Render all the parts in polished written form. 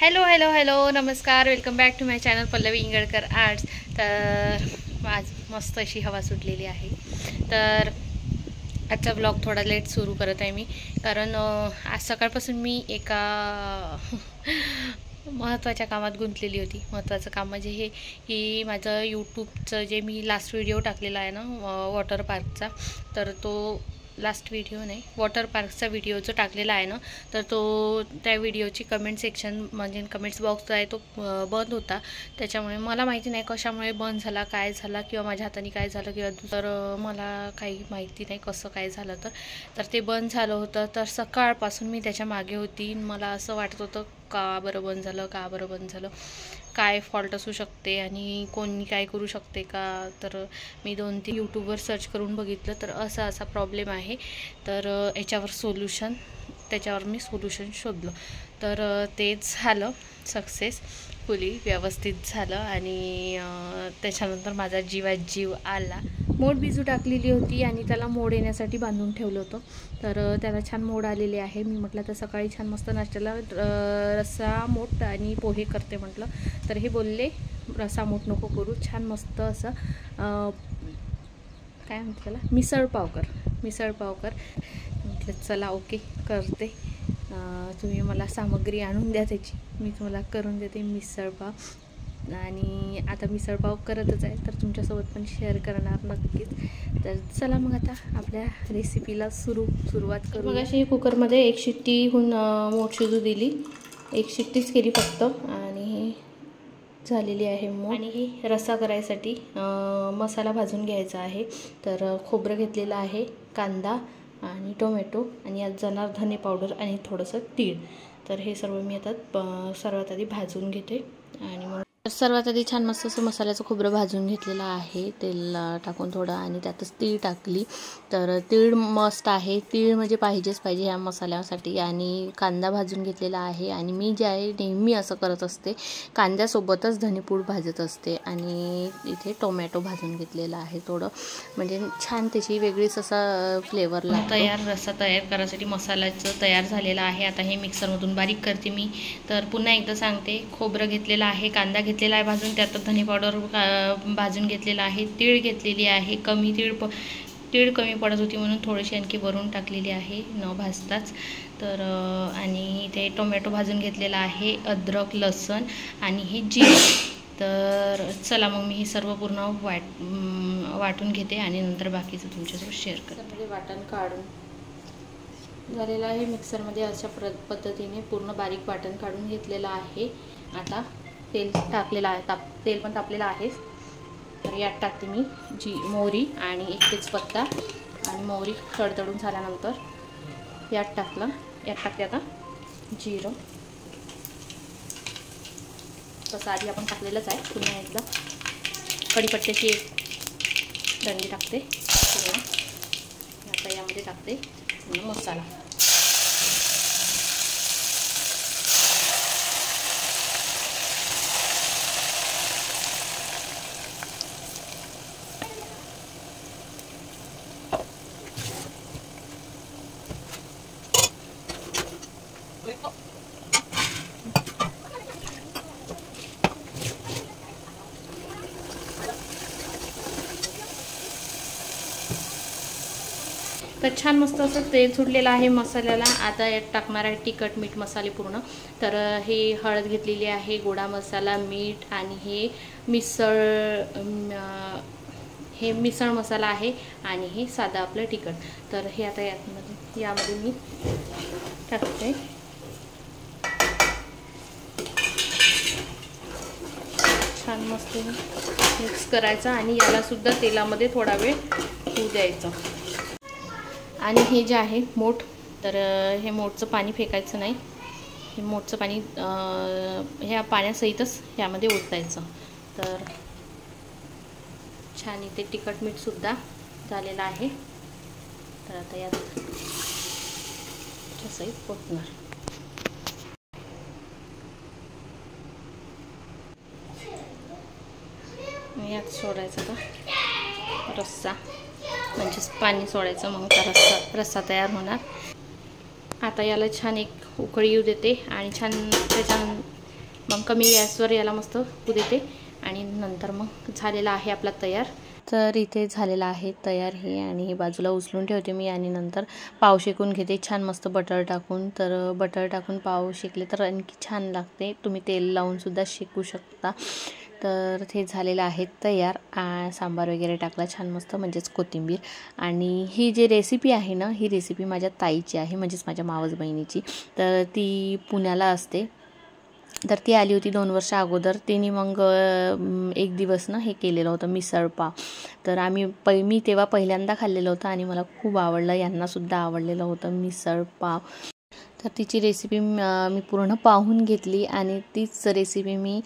Hello hello hello नमस्कार, welcome back to my channel Pallavi Ingalkar arts. तर आज मस्त अशी हवा सुटलेली आहे, तर आजचा ब्लॉग थोडा लेट सुरू करत आहे मी, कारण आज सकाळपासून मी एका महत्त्वाच्या कामात गुंतलेली होती। महत्त्वाचं काम म्हणजे हे की माझं यूट्यूबचं जे मी लास्ट व्हिडिओ टाकलेला आहे ना वॉटर पार्कचा, तर तो लास्ट व्हिडिओ नाही वॉटर पार्कचा व्हिडिओ जो टाकलेला आहे ना, तर तो त्या व्हिडिओची कमेंट सेक्शन म्हणजे कमेंट्स बॉक्स आहे तो बंद होता। त्याच्यामुळे मला माहिती नाही कशामुळे बंद झाला, काय झाला, किंवा माझ्या हाताने काय झालं, किंवा तर मला काही माहिती नाही कसं काय झालं, तर ते बंद झालं होतं। तर सकाळपासून मी त्याच्या मागे होती, मला असं वाटत होतं का बरं बंद झालं, का बरं बंद झालं, काय फॉल्ट असू शकते आणि कोणी काय करू शकते का। तर मी 2-3 यूट्यूबवर सर्च करून बघितलं, तर असा प्रॉब्लेम आहे। तर याच्यावर त्याच्यावर मी सोल्युशन शोधलं, तर तेच झालं सक्सेसफुली, व्यवस्थित झालं। आणि त्याच्यानंतर माझा जीवात जीव आला। मोड बिजू टाकलेली होती आणि त्याला मोड येण्यासाठी बांधून ठेवलं होतं, तर त्याला छान मोड आलेले आहे। मी म्हटलं तर सकाळी छान मस्त नाश्त्याला रस्सा मोड आणि पोहे करते म्हटलं, तर हे बोलले रस्सा मोड नको करू, छान मस्त असं काय म्हणते त्याला मिसळ पाव कर। म्हटलं चला ओके करते, तुम्ही मला सामग्री आणून द्या त्याची, मी तुम्हाला करून देते मिसळ पाव। आणि आता मिसळ पाव करतच आहे, तर तुमच्यासोबत पण शेअर करणार नक्कीच। तर चला मग आता आपल्या रेसिपीला सुरुवात करू। मग अशी कुकरमध्ये 1 शिट्टीहून मोठ शिजू दिली, 1 शिट्टीच केली फक्त, आणि झालेली आहे मोड। आणि ही रस्सा करायसाठी मसाला भाजून घ्यायचा आहे। तर खोबरं घेतलेलं आहे, कांदा आणि टोमॅटो, आणि यात जाणार धने पावडर आणि थोडंसं तीळ। तर हे सर्व मी आता सर्वात आधी भाजून घेते। आणि मग सर्वात आधी छान मस्त असं मसाल्याचं खोबरं भाजून घेतलेलं आहे, तेल टाकून थोडं, आणि त्यातच तीळ टाकली। तर तीळ मस्त आहे, तीळ म्हणजे पाहिजे ह्या मसाल्यासाठी। आणि कांदा भाजून घेतलेला आहे, आणि मी जे आहे नेहमी असं करत असते, कांद्यासोबतच धनेपूड भाजत असते। आणि इथे टोमॅटो भाजून घेतलेला आहे थोडं, म्हणजे छान त्याची वेगळीच असा फ्लेवर लागतो। रस्सा तयार करायसाठी मसाल्याचं तयार झालेला आहे। आता हे मिक्सरमधून बारीक करते मी। तर पुन्हा एकदा सांगते, खोबरं घेतलेलं आहे, कांदा घेतलेला आहे भाजून, त्यात धने पावडर भाजून घेतलेला आहे, तीळ घेतलेली आहे, तीळ कमी पडत होती म्हणून थोडीशी आणखी वरून टाकलेली आहे न भाजताच। तर आणि इथे टोमॅटो भाजून घेतलेला आहे, अद्रक, लसूण आणि हे जिरे। तर चला मग मी हे सर्व पूर्ण वाटून घेते, आणि नंतर बाकीचं तुमच्यासोबत शेअर करते। वाटण काढून झालेलं आहे मिक्सरमध्ये, अशा पद्धतीने पूर्ण बारीक वाटण काढून घेतलेलं आहे। आता तेल टाकलेलं आहे, तेल पण तापलेलं आहे। तर यात टाकते मी मोहरी आणि 1 तेजपत्ता, आणि मोहरी तडतडून झाल्यानंतर यात टाकते आता जिरं, तसं आधी आपण टाकलेलंच आहे, पुन्हा एकदा कढीपत्त्याची 1 दंडी टाकते। आता यामध्ये टाकते मसाला, तर छान मस्त असं तेल सुटलेलं आहे मसाल्याला। आता यात टाकणार आहे तिखट, मीठ, मसाले पूर्ण। तर हे हळद घेतलेली आहे, गोडा मसाला, मीठ, आणि हे मिसळ मसाला आहे, आणि हे साधा आपलं तिखट। तर हे आता यामध्ये मी टाकते। छान मस्त मिक्स करायचं, आणि याला सुद्धा तेलामध्ये थोडा वेळ होऊ द्यायचं। आणि हे जे आहे मोठ, तर हे मोठचं पाणी फेकायचं नाही, हे मोठचं पाणी ह्या पाण्यासहितच यामध्ये ओतायचं। तर छान इथे तिखट मीठसुद्धा झालेलं आहे। तर आता यात सहित ओतणार, यात सोडायचं का रस्सा, म्हणजेच पाणी सोडायचं, मग का रस्सा तयार होणार। आता याला छान 1 उकळी येऊ देते, आणि छान मग कमी गॅसवर याला मस्त होऊ देते आणि नंतर मग झालेला आहे आपला तयार. तर इथे झालेला आहे तयार हे आणि हे बाजूला उचलून ठेवते मी आणि नंतर पाव शेकून घेते छान मस्त बटर टाकून. तर बटर टाकून पाव शेकले तर आणखी छान लागते. तुम्ही तेल लावूनसुद्धा शेकू शकता. तर ते झालेलं आहे तयार. सांबार वगैरे टाकला छान मस्त म्हणजेच कोथिंबीर. आणि ही जी रेसिपी आहे ना, ही रेसिपी माझ्या ताईची आहे म्हणजेच माझ्या मावस बहिणीची. तर ती पुण्याला असते. तर ती आली होती 2 वर्ष अगोदर. तिने मग एक दिवस ना हे केलेलं होतं मिसळ पाव. तर मी तेव्हा पहिल्यांदा खाल्लेलं होतं आणि मला खूप आवडलं. यांनासुद्धा आवडलेलं होतं मिसळ पाव. तर तिची रेसिपी मी पूर्ण पाहून घेतली आणि तीच रेसिपी मी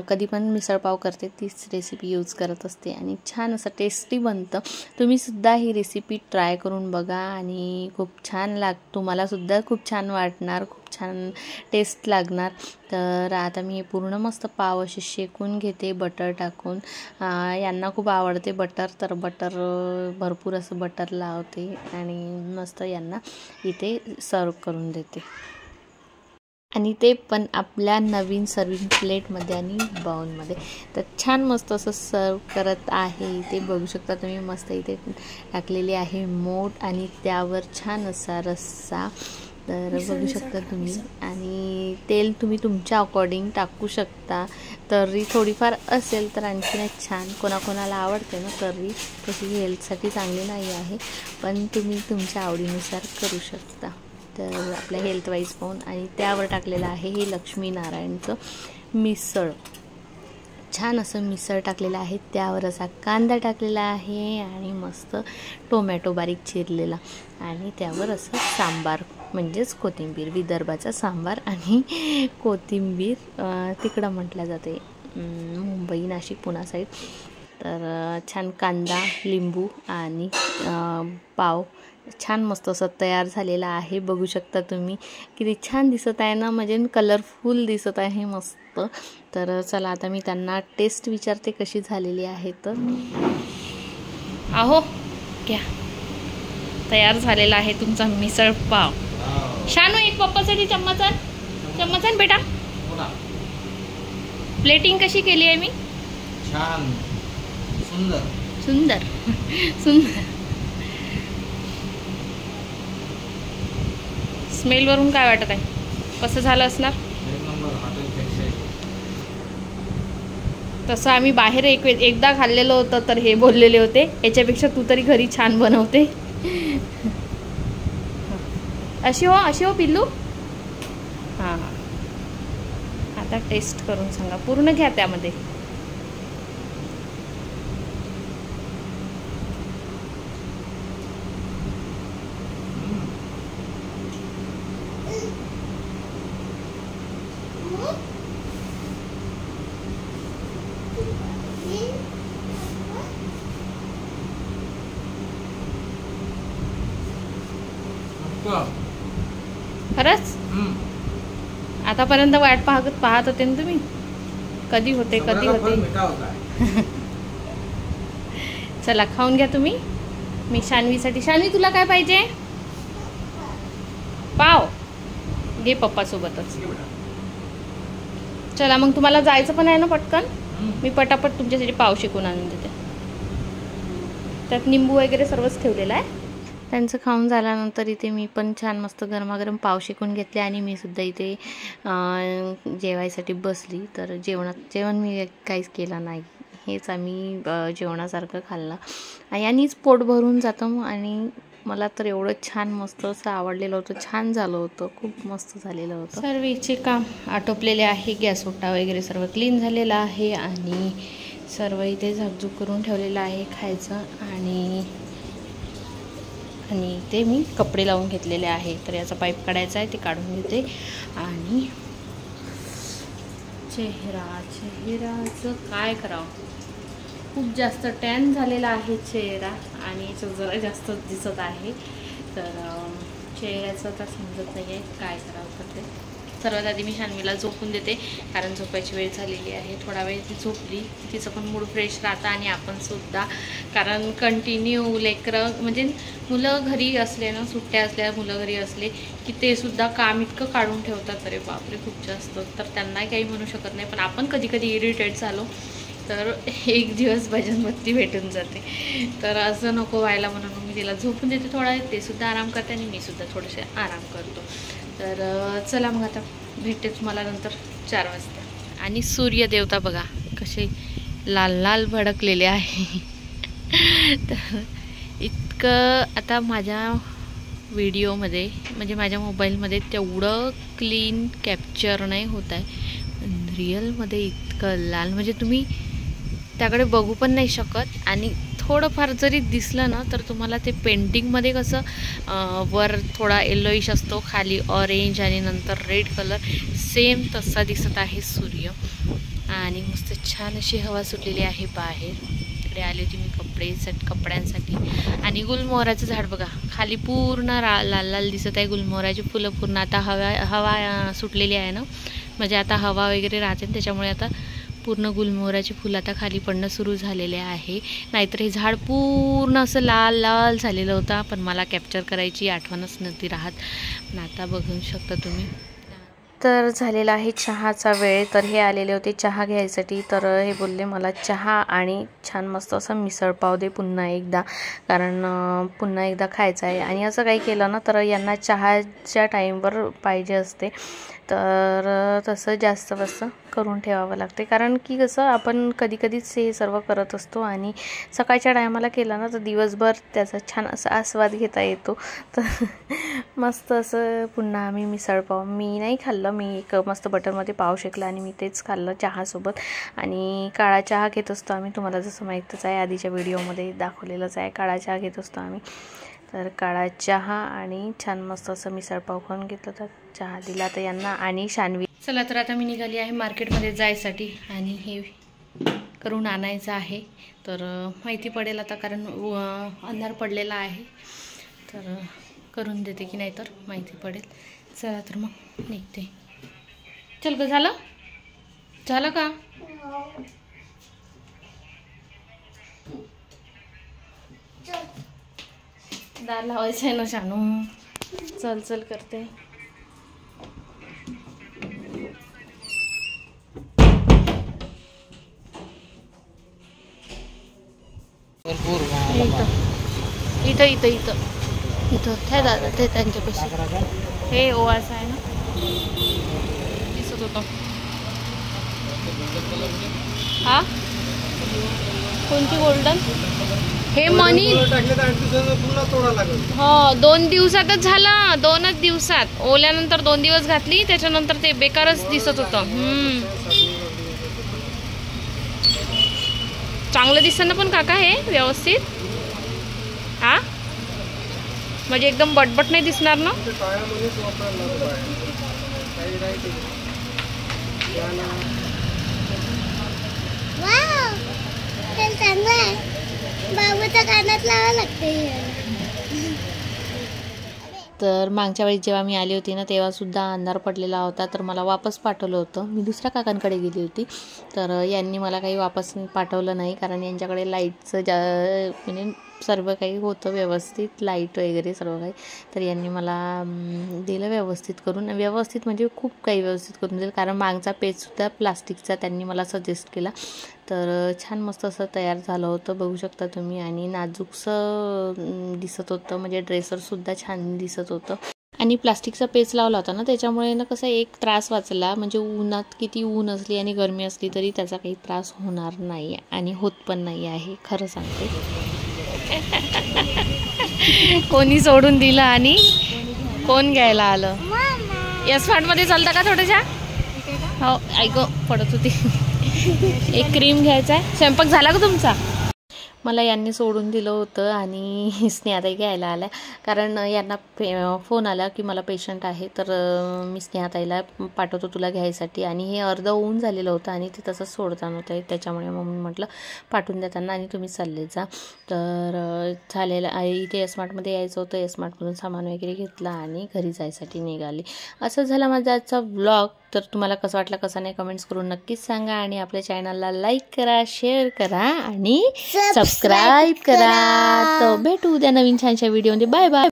कधी पण मिसळपाव करते तीच रेसिपी यूज करत असते आणि छान असं टेस्टी बनतं. तुम्हीसुद्धा ही रेसिपी ट्राय करून बघा आणि खूप छान तुम्हालासुद्धा खूप छान वाटणार, खूप छान टेस्ट लागणार. तर आता मी पूर्ण मस्त पाव असे शेकून घेते बटर टाकून. यांना खूप आवडते बटर, तर बटर भरपूर असं बटर लावते आणि मस्त यांना इथे सर्व करून देते. आणि ते पण आपल्या नवीन सर्विंग प्लेटमध्ये आणि बाउलमध्ये. तर छान मस्त असं सर्व करत आहे. इथे बघू शकता तुम्ही मस्त इथे टाकलेली आहे मोठ आणि त्यावर छान असा रस्सा. तर बघू शकता तुम्ही. आणि तेल तुम्ही तुमच्या अकॉर्डिंग टाकू शकता. तर्री थोडीफार असेल तर आणखीनच छान. कोणाकोणाला आवडते ना तर्री, तशी हेल्थसाठी चांगली नाही आहे, पण तुम्ही तुमच्या आवडीनुसार करू शकता. तर आपल्या हेल्थ वाईज पाहून. आणि त्यावर टाकलेलं आहे हे लक्ष्मीनारायणचं मिसळ. छान असं मिसळ टाकलेलं आहे. त्यावर असा कांदा टाकलेला आहे आणि मस्त टोमॅटो बारीक चिरलेला आणि त्यावर असं सांबार म्हणजेच कोथिंबीर. विदर्भाचा सांबार आणि कोथिंबीर तिकडं म्हटलं जाते, मुंबई, नाशिक, पुणा साईड. तर छान कांदा, लिंबू आणि पाव छान मस्त असं तयार झालेला आहे. बघू शकता तुम्ही किती छान दिसत आहे ना, म्हणजे कलरफुल दिसत आहे मस्त. तर चला आता मी त्यांना टेस्ट विचारते कशी झालेली आहे. तर आहो घ्या, तयार झालेला आहे तुमचा मिसळ पाव. शानू एक पप्पासाठी चम्मच आण बेटा. प्लेटिंग कशी केली आहे मी? छान, सुंदर सुंदर सुंदर. स्मेल वरून काय वाटत आहे, कसं झालं असणार? तसं आम्ही बाहेर एकदा खाल्लेलं होतं तर हे बोललेले होते याच्यापेक्षा तू तरी घरी छान बनवते. अशी हो पिल्लू. हां हां, आता टेस्ट करून सांगा. पूर्ण घ्या त्यामध्ये. खरंच आतापर्यंत वाट पाहत होते ना तुम्ही, कधी होते. चला खाऊन घ्या तुम्ही. मी शान्वीसाठी. शान्वी तुला काय पाहिजे? पाव घे पप्पा सोबतच. चला मग तुम्हाला जायचं पण आहे ना पटकन. मी पटापट तुमच्यासाठी पाव शेकून आणून देते. त्यात निंबू वगैरे सर्वच ठेवलेलं आहे. त्यांचं खाऊन झाल्यानंतर इथे मी पण छान मस्त गरमागरम पाव शेकून घेतले आणि मी सुद्धा इथे जेवायसाठी बसली. तर जेवण मी काहीच केलं नाही. हेच आम्ही जेवणासारखं खाल्लं यांनीच पोट भरून जातं. आणि मला तर एवढं छान मस्त असं आवडलेलं होतं, छान झालं होतं, खूप मस्त झालेलं होतं. सर्वचे काम आटोपलेले आहे. गॅस ओटा वगैरे सर्व क्लीन झालेलं आहे आणि सर्व इथे झाकझूक करून ठेवलेलं आहे खायचं. आणि ते मी कपडे लावून घेतलेले आहे. तर याचा पाईप काढायचा आहे, ते काढून घेते. आणि चेहराचं काय करावं, खूप जास्त टॅन झालेला आहे चेहरा आणि जरा जास्त दिसत आहे. तर चेहऱ्याचं तर समजत नाही आहे काय करावं. तर ते सर्वात आधी मी शान्वीला झोपून देते, कारण झोपायची वेळ झालेली आहे. थोडा वेळ ती झोपली, तिचं पण मूड फ्रेश राहतं आणि आपण सुद्धा, कारण कंटिन्यू लेकरं म्हणजे मुलं घरी असले ना, सुट्ट्या असल्या मुलं घरी असले की ते सुद्धा काम इतकं काढून ठेवतात, अरे बापरे खूप जास्त. तर त्यांना काही म्हणू शकत नाही, पण आपण कधी कधी इरिटेट झालो तर एक दिवस भजनबत्ती भेटून जाते. तर असं नको व्हायला म्हणून मी तिला झोपून देते थोडा, ते सुद्धा आराम करते आणि मी सुद्धा थोडेसे आराम करतो. तर चला मग आता भेटते तुम्हाला नंतर 4 वाजता. आणि सूर्यदेवता बघा कसे लाल लाल भडकलेले आहे. तर इतकं आता माझ्या व्हिडिओमध्ये म्हणजे माझ्या मोबाईलमध्ये तेवढं क्लीन कॅप्चर नाही होत आहे, रिअलमध्ये इतकं लाल म्हणजे तुम्ही त्याकडे बघू पण नाही शकत. आणि थोडंफार जरी दिसलं ना तर तुम्हाला ते पेंटिंगमध्ये कसं वर थोडा येलोइश असतो, खाली ऑरेंज आणि नंतर रेड कलर, सेम तसा दिसत आहे सूर्य. आणि मस्त छान अशी हवा सुटलेली आहे बाहेर. इकडे आली होती मी कपड्यांसाठी. आणि गुलमोहराचं झाड बघा खाली पूर्ण लाल लाल दिसत आहे. गुलमोहराची फुलं पूर्ण आता हवा सुटलेली आहे ना, म्हणजे आता हवा वगैरे राहते त्याच्यामुळे आता पूर्ण गुलमोहराची फुलं आता खाली पडणं सुरू झालेले आहे. नाहीतर हे झाड पूर्ण असं लाल लाल झालेलं होतं, पण मला कॅप्चर करायची आठवणच नव्हती राहत. पण आता बघू शकता तुम्ही. तर झालेला आहे चहाचा वेळ. तर हे आलेले होते चहा घ्यायसाठी. तर हे बोलले मला चहा आणि छान मस्त असं मिसळपाव दे पुन्हा एकदा, कारण पुन्हा एकदा खायचं आहे. आणि असं काही केलं ना तर यांना चहाच्या टाईमवर पाहिजे असते, तर तसं जास्त करून ठेवावं लागते. कारण की कसं आपण कधी कधीच हे सर्व करत असतो आणि सकाळच्या टायमाला केलं ना तर दिवसभर त्याचा छान असा आस्वाद घेता येतो. तर मस्त असं पुन्हा आम्ही मिसळपाव, मी नाही खाल्लं, मी एक मस्त बटरमध्ये पाव शेकला आणि मी तेच खाल्लं चहासोबत. आणि काळा चहा घेत असतो आम्ही, तुम्हाला जसं माहीतच आहे, आधीच्या व्हिडिओमध्ये दाखवलेलंच आहे, काळा चहा घेत असतो आम्ही. तर काळा चहा आणि छान मस्त असं मिसळपाव खाऊन घेतलं. तर चहा दिला तर यांना आणि शान्वी. चला तर आता मी निघाली आहे मार्केटमध्ये जायसाठी आणि हे करून आणायचं आहे. तर माहिती पडेल आता, कारण अंधार पडलेला आहे, तर करून देते की नाही तर माहिती पडेल. चला तर मग निघते. चल ग, झालं का? दार लावायचं आहे ना शानू, चल करते. इथं हे दादा ते त्यांच्यापाशी हे ओवाळचं आहे ना, दिसत होतं. हा कोणती गोल्डन? हे मनी हो 2 दिवसातच झालं, 2च दिवसात. ओल्यानंतर 2 दिवस घातली, त्याच्यानंतर ते बेकारच दिसत होतं. चांगलं दिसतं ना पण काका हे व्यवस्थित. हा म्हणजे एकदम बटबट नाही दिसणार ना. बाबूच्या कानात लावावं लागते. तर मागच्या वेळेस जेव्हा मी आली होती ना तेव्हा सुद्धा अंधार पडलेला होता, तर मला वापस पाठवलं होतं. मी दुसऱ्या काकांकडे गेली होती, तर यांनी मला काही वापस पाठवलं नाही, कारण यांच्याकडे लाईटचं म्हणजे सर्व काही होतं व्यवस्थित, लाईट वगैरे सर्व काही. तर यांनी मला दिलं व्यवस्थित करून, व्यवस्थित म्हणजे खूप काही व्यवस्थित करून दिलं, कारण मागचा पेजसुद्धा प्लास्टिकचा त्यांनी मला सजेस्ट केला. तर छान मस्त असं तयार झालं होतं, बघू शकता तुम्ही. आणि नाजूकसं दिसत होतं, म्हणजे ड्रेसरसुद्धा छान दिसत होतं. आणि प्लास्टिकचा पेच लावला होता ना त्याच्यामुळे ना कसं एक त्रास वाचला, म्हणजे उन्हात किती ऊन असली आणि गरमी असली तरी त्याचा काही त्रास होणार नाही आणि होत पण नाही आहे, खरं सांगते. कोणी सोडून दिलं आणि कोण घ्यायला आलं. यस फांडमध्ये चालतं का थोड्याशा? हो ऐक पडत होती. एक क्रीम घ्यायचा आहे. स्वयंपाक झाला का तुमचा? मला यांनी सोडून दिलं होतं आणि स्नेहाताई घ्यायला आल्या, कारण यांना फोन आला की मला पेशंट आहे, तर मी स्नेहाताईला पाठवतो तुला घ्यायसाठी. आणि हे अर्ध होऊन झालेलं होतं आणि ते तसंच सोडता नव्हतं, त्याच्यामुळे मग मी म्हटलं पाठवून देताना आणि तुम्ही चालले जा. तर झालेलं आहे. इथे स्मार्टमध्ये यायचं होतं, स्मार्टमधून सामान वगैरे घेतला आणि घरी जायसाठी निघाली. असं झाला माझा आजचा व्लॉग. तर तुम्हाला कसं वाटलं कसं नाही कमेंट्स करून नक्कीच सांगा आणि आपल्या चॅनलला लाईक करा, शेअर करा आणि सबस्क्राईब करा. तर भेटू उद्या नवीन छानशा व्हिडिओमध्ये. Bye bye.